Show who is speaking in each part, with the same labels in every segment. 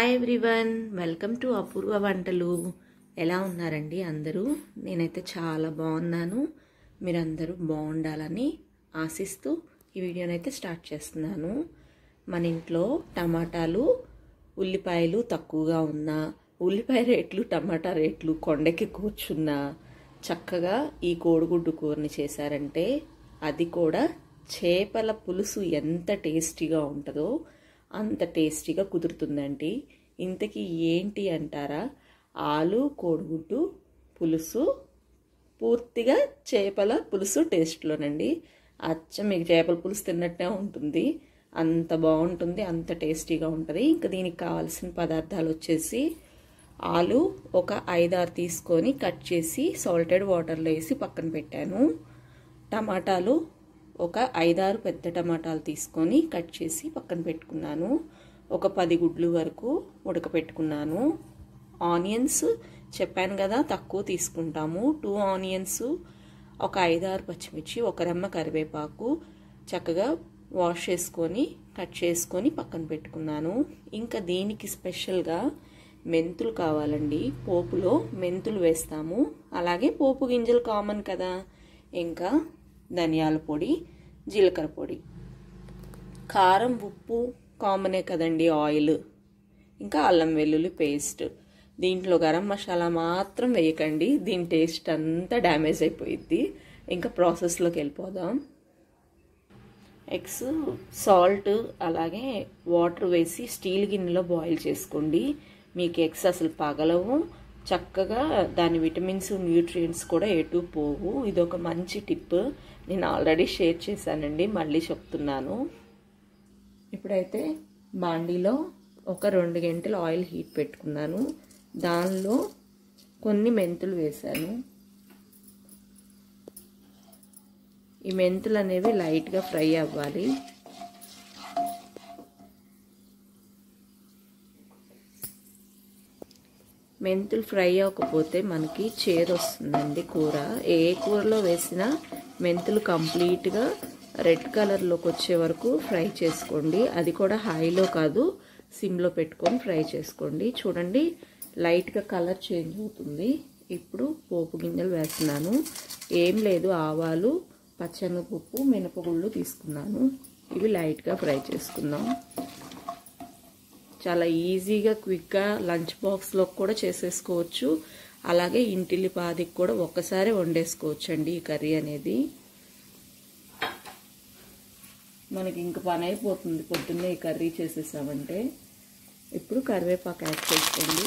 Speaker 1: Hi everyone, welcome to అపూర్వ వంటలు. ఎలా ఉన్నారండి అందరూ? నేనైతే చాలా బాగున్నాను. మీరందరూ బాగుండాలని ఆశిస్తూ ఈ వీడియోనైతే స్టార్ట్ చేస్తున్నాను. మన ఇంట్లో టమాటాలు, ఉల్లిపాయలు తక్కువగా ఉన్నా, ఉల్లిపాయ రేట్లు టమాటా రేట్లు కొండకి కూర్చున్నా చక్కగా ఈ కోడిగుడ్డు కూరని చేశారంటే, అది కూడా చేపల పులుసు ఎంత టేస్టీగా ఉంటుందో అంత టేస్టీగా కుదురుతుందండి. ఇంతకీ ఏంటి అంటారా? ఆలు కోడిగుడ్డు పులుసు, పూర్తిగా చేపల పులుసు టేస్ట్లోనండి. అచ్చం మీకు చేపల పులుసు తిన్నట్టే ఉంటుంది, అంత బాగుంటుంది, అంత టేస్టీగా ఉంటుంది. ఇంకా దీనికి కావాల్సిన పదార్థాలు వచ్చేసి, ఆలు ఒక 5-6 తీసుకొని కట్ చేసి సాల్టెడ్ వాటర్లో వేసి పక్కన పెట్టాను. టమాటాలు ఒక 5-6 పెద్ద టమాటాలు తీసుకొని కట్ చేసి పక్కన పెట్టుకున్నాను. ఒక 10 గుడ్లు వరకు ఉడకపెట్టుకున్నాను. ఆనియన్స్ చెప్పాను కదా తక్కువ తీసుకుంటాము. 2 ఆనియన్స్, ఒక 5-6 పచ్చిమిర్చి, ఒక రెమ్మ కరివేపాకు చక్కగా వాష్ చేసుకొని కట్ చేసుకొని పక్కన పెట్టుకున్నాను. ఇంకా దీనికి స్పెషల్గా మెంతులు కావాలండి. పోపులో మెంతులు వేస్తాము, అలాగే పోపు గింజలు కామన్ కదా. ఇంకా ధనియాల పొడి, జీలకర్ర పొడి, కారం, ఉప్పు కామనే కదండి, ఆయిల్, ఇంకా అల్లం వెల్లుల్లి పేస్ట్. దీంట్లో గరం మసాలా మాత్రం వేయకండి, దీని టేస్ట్ అంతా డ్యామేజ్ అయిపోయిద్ది. ఇంకా ప్రాసెస్లోకి వెళ్ళిపోదాం. ఎగ్స్, సాల్ట్ అలాగే వాటర్ వేసి స్టీల్ గిన్నెలో బాయిల్ చేసుకోండి. మీకు ఎగ్స్ అసలు పగలవు, చక్కగా దాని విటమిన్స్, న్యూట్రియంట్స్ కూడా ఎటు పోవు. ఇది ఒక మంచి టిప్, నేను ఆల్రెడీ షేర్ చేశానండి, మళ్ళీ చెప్తున్నాను. ఇప్పుడైతే బాండీలో ఒక 2 గంటలు ఆయిల్ హీట్ పెట్టుకున్నాను. దానిలో కొన్ని మెంతులు వేశాను. ఈ మెంతులు అనేవి లైట్గా ఫ్రై అవ్వాలి. మెంతులు ఫ్రై అవ్వకపోతే మనకి చేదు వస్తుందండి కూర. ఏ కూరలో వేసినా మెంతులు కంప్లీట్గా రెడ్ కలర్లోకి వచ్చే వరకు ఫ్రై చేసుకోండి. అది కూడా హైలో కాదు, సిమ్లో పెట్టుకొని ఫ్రై చేసుకోండి. చూడండి, లైట్గా కలర్ చేంజ్ అవుతుంది. ఇప్పుడు పోపు గింజలు వేస్తున్నాను. ఏం లేదు, ఆవాలు, పచ్చెనగపప్పు, మినపగుళ్ళు తీసుకున్నాను. ఇవి లైట్గా ఫ్రై చేసుకుందాం. చాలా ఈజీగా క్విక్గా లంచ్ బాక్స్లో కూడా చేసేసుకోవచ్చు, అలాగే ఇంటిల్లిపాదికి కూడా ఒక్కసారి వండేసుకోవచ్చు అండి ఈ కర్రీ అనేది. మనకి ఇంక పని అయిపోతుంది పొద్దున్నే ఈ కర్రీ చేసేసామంటే. ఇప్పుడు కరివేపాకు యాడ్ చేసుకోండి.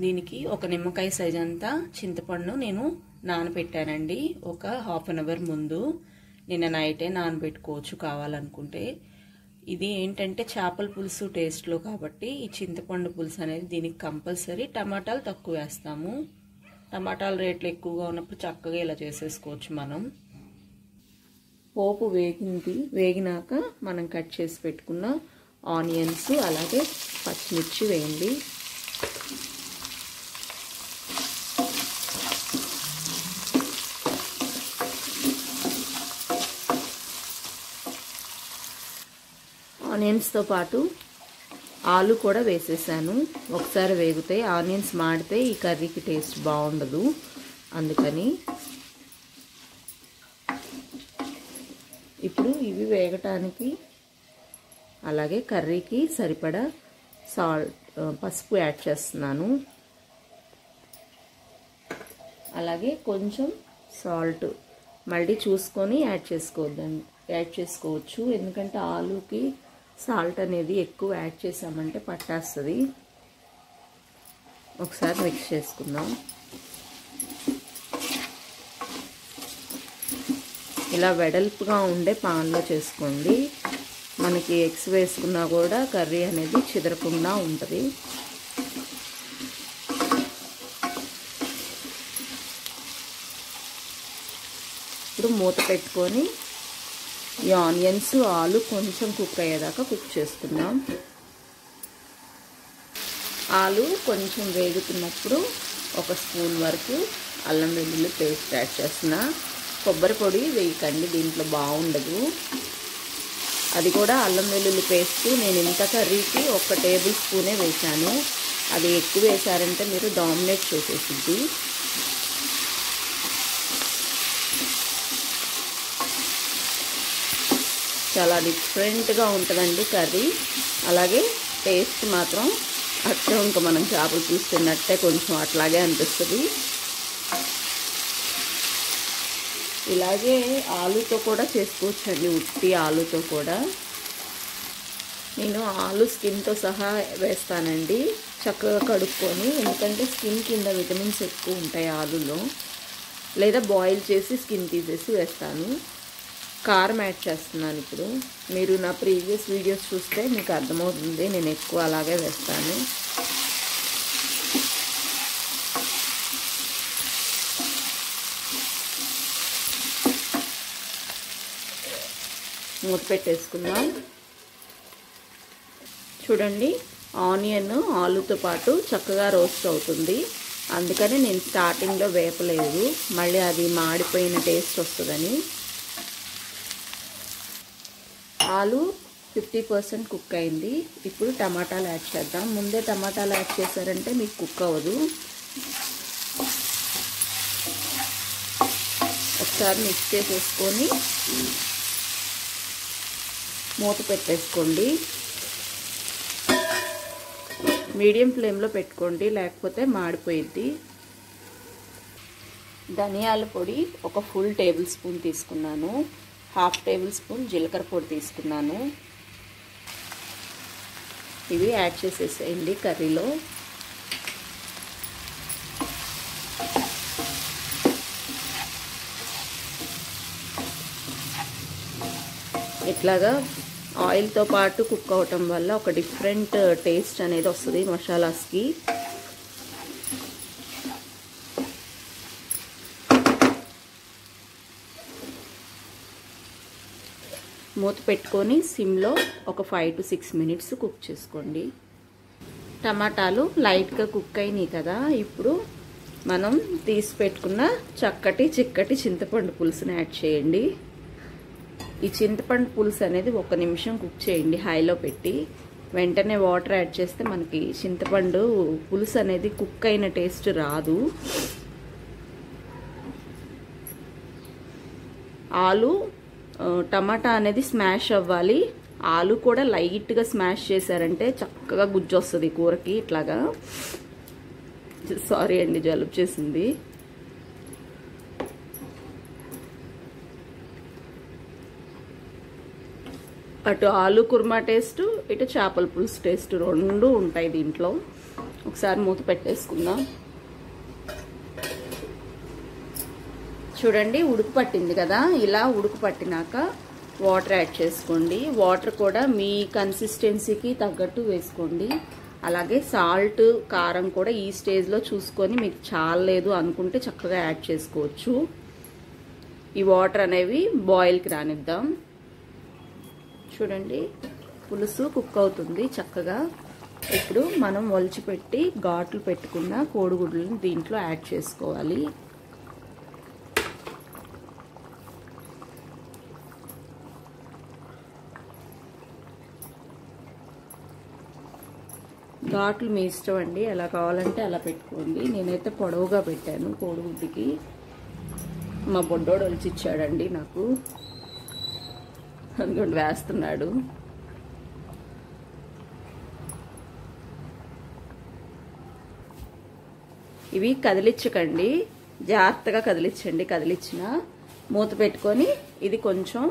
Speaker 1: దీనికి ఒక నిమ్మకాయ సైజ్ అంతా చింతపండు నేను నానబెట్టానండి, ఒక 1/2 అవర్ ముందు. నిన్న నైటే నానబెట్టుకోవచ్చు కావాలనుకుంటే. ఇది ఏంటంటే చేపల పులుసు టేస్ట్లో కాబట్టి ఈ చింతపండు పులుసు అనేది దీనికి కంపల్సరీ. టమాటాలు తక్కువ వేస్తాము, టమాటాల రేట్లు ఎక్కువగా ఉన్నప్పుడు చక్కగా ఇలా చేసేసుకోవచ్చు మనం. పోపు వేగినాక మనం కట్ చేసి పెట్టుకున్న ఆనియన్స్ అలాగే పచ్చిమిర్చి వేయండి. ఆనియన్స్తో పాటు ఆలు కూడా వేసేసాను. ఒకసారి వేగుతాయి, ఆనియన్స్ మాడితే ఈ కర్రీకి టేస్ట్ బాగుండదు, అందుకని. ఇప్పుడు ఇవి వేగటానికి అలాగే కర్రీకి సరిపడా పసుపు యాడ్ చేస్తున్నాను. అలాగే కొంచెం సాల్ట్ మళ్ళీ చూసుకొని యాడ్ చేసుకోవచ్చు, ఎందుకంటే ఆలుకి సాల్ట్ అనేది ఎక్కువ యాడ్ చేసామంటే పట్టేస్తుంది. ఒకసారి మిక్స్ చేసుకుందాం. ఇలా వెడల్పుగా ఉండే పాన్లో చేసుకోండి, మనకి ఎగ్స్ వేసుకున్నా కూడా కర్రీ అనేది చెదరకుండా ఉంటుంది. ఇప్పుడు మూత పెట్టుకొని ఈ ఆనియన్స్, ఆలు కొంచెం కుక్ అయ్యేదాకా కుక్ చేసుకుందాం. ఆలు కొంచెం వేగుతున్నప్పుడు 1 స్పూన్ వరకు అల్లం వెల్లుల్లి పేస్ట్ యాడ్ చేస్తున్నా. కొబ్బరి పొడి వేయకండి, దీంట్లో బాగుండదు. అది కూడా అల్లం వెల్లుల్లి పేస్ట్ నేను ఇంత కర్రీకి 1 టేబుల్ స్పూనే వేసాను. అది ఎక్కువ వేసారంటే మీరు డామినేట్ చేసేసిద్ది. చాలా డిఫరెంట్గా ఉంటుందండి కర్రీ. అలాగే టేస్ట్ మాత్రం అట్టే ఇంకా మనం చేపలు చూస్తున్నట్టే కొంచెం అట్లాగే అనిపిస్తుంది. ఇలాగే ఆలుతో కూడా చేసుకోవచ్చండి, ఉట్టి ఆలుతో కూడా. నేను ఆలు స్కిన్తో సహా వేస్తానండి, చక్కగా కడుక్కొని. ఎందుకంటే స్కిన్ కింద విటమిన్స్ ఎక్కువ ఉంటాయి ఆలులో. లేదా బాయిల్ చేసి స్కిన్ తీసేసి వేస్తాను. కారం యాడ్ చేస్తున్నాను ఇప్పుడు. మీరు నా ప్రీవియస్ వీడియోస్ చూస్తే మీకు అర్థమవుతుంది, నేను ఎక్కువ అలాగే వేస్తాను. మూత పెట్టేసుకుందాం. చూడండి, ఆనియన్ ఆలుతో పాటు చక్కగా రోస్ట్ అవుతుంది. అందుకని నేను స్టార్టింగ్లో వేపలేదు, మళ్ళీ అది మాడిపోయిన టేస్ట్ వస్తుందని. ఆలు 50% కుక్ అయింది. ఇప్పుడు టమాటాలు యాడ్ చేద్దాం. ముందే టమాటాలు యాడ్ చేశారంటే మీకు కుక్ అవ్వదు. ఒకసారి మిక్స్ చేసేసుకొని మూత పెట్టేసుకోండి. మీడియం ఫ్లేమ్లో పెట్టుకోండి, లేకపోతే మాడిపోయిద్ది. ధనియాల పొడి 1 ఫుల్ టేబుల్ స్పూన్ తీసుకున్నాను. 1/2 టేబుల్ స్పూన్ జీలకర్ర పొడి తీసుకున్నాను. ఇవి యాడ్ చేసేసేయండి కర్రీలో. ఇట్లాగా ఆయిల్తో పాటు కుక్ అవటం వల్ల ఒక డిఫరెంట్ టేస్ట్ అనేది వస్తుంది మసాలాస్కి. మూత పెట్టుకొని సిమ్లో ఒక 5 to 6 minutes కుక్ చేసుకోండి. టమాటాలు లైట్గా కుక్ అయినాయి కదా. ఇప్పుడు మనం తీసి పెట్టుకున్న చిక్కటి చింతపండు పులుసుని యాడ్ చేయండి. ఈ చింతపండు పులుసు అనేది 1 నిమిషం కుక్ చేయండి హైలో పెట్టి. వెంటనే వాటర్ యాడ్ చేస్తే మనకి చింతపండు పులుసు అనేది కుక్ అయిన టేస్ట్ రాదు. ఆలు టమాటా అనేది స్మాష్ అవ్వాలి. ఆలు కూడా లైట్గా స్మాష్ చేశారంటే చక్కగా గుజ్జు వస్తుంది కూరకి. ఇట్లాగా సారీ అండి, జలుబు చేసింది. అటు ఆలు కుర్మా టేస్ట్, ఇటు చేపల పులుసు టేస్ట్ రెండు ఉంటాయి దీంట్లో. ఒకసారి మూత పెట్టేసుకుందాం. చూడండి, ఉడుకు పట్టింది కదా. ఇలా ఉడుకు పట్టినాక వాటర్ యాడ్ చేసుకోండి. వాటర్ కూడా మీ కన్సిస్టెన్సీకి తగ్గట్టు వేసుకోండి. అలాగే సాల్ట్, కారం కూడా ఈ స్టేజ్లో చూసుకొని మీకు చాలలేదు అనుకుంటే చక్కగా యాడ్ చేసుకోవచ్చు. ఈ వాటర్ అనేవి బాయిల్కి రానిద్దాం. చూడండి, పులుసు కుక్ అవుతుంది చక్కగా. ఇప్పుడు మనం ఒలిచిపెట్టి ఘాట్లు పెట్టుకున్న కోడిగుడ్లను దీంట్లో యాడ్ చేసుకోవాలి. ఘాట్లు మీ ఇష్టం అండి, ఎలా కావాలంటే అలా పెట్టుకోండి. నేనైతే పొడవుగా పెట్టాను కోడిగుడ్డుకి. మా బొడ్డోడు ఒలిచిచ్చాడండి నాకు. అందుకని వేస్తున్నాడు. ఇవి కదిలించకండి, జాగ్రత్తగా కదిలించండి. కదిలించిన మూత పెట్టుకొని ఇది కొంచెం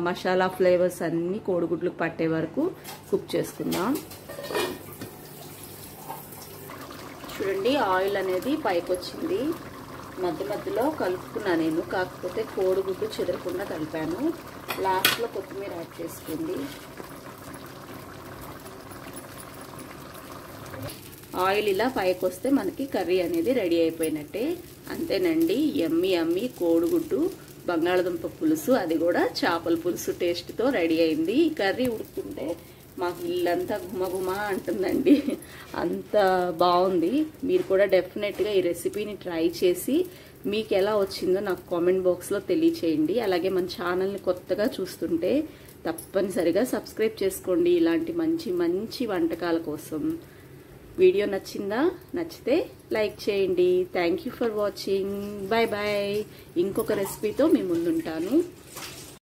Speaker 1: మసాలా ఫ్లేవర్స్ అన్నీ కోడిగుడ్లకు పట్టే వరకు కుక్ చేసుకుందాం. చూడండి, ఆయిల్ అనేది పైకి వచ్చింది. మధ్య మధ్యలో కలుపుకున్నా నేను, కాకపోతే కోడిగుడ్డు చెదరకుండా కలిపాను. లాస్ట్లో కొత్తిమీర యాడ్ చేసుకోండి. ఆయిల్ ఇలా పైకి వస్తే మనకి కర్రీ అనేది రెడీ అయిపోయినట్టే. అంతేనండి, యమ్మీ యమ్మీ కోడిగుడ్డు బంగాళదుంప పులుసు, అది కూడా చేపల పులుసు టేస్ట్తో రెడీ అయింది. ఈ కర్రీ ఉడుకుంటే మాకు ఇల్లంతా గుమగుమ అంటుందండి. అంత బాగుంది. మీరు కూడా డెఫినెట్గా ఈ రెసిపీని ట్రై చేసి మీకు ఎలా వచ్చిందో నాకు కామెంట్ బాక్స్లో తెలియచేయండి. అలాగే మన ఛానల్ని కొత్తగా చూస్తుంటే తప్పనిసరిగా సబ్స్క్రైబ్ చేసుకోండి ఇలాంటి మంచి మంచి వంటకాల కోసం. వీడియో నచ్చిందా? నచ్చితే లైక్ చేయండి. Thank you for watching. Bye bye. ఇంకొక రెసిపీతో మీ ముందుంటాను.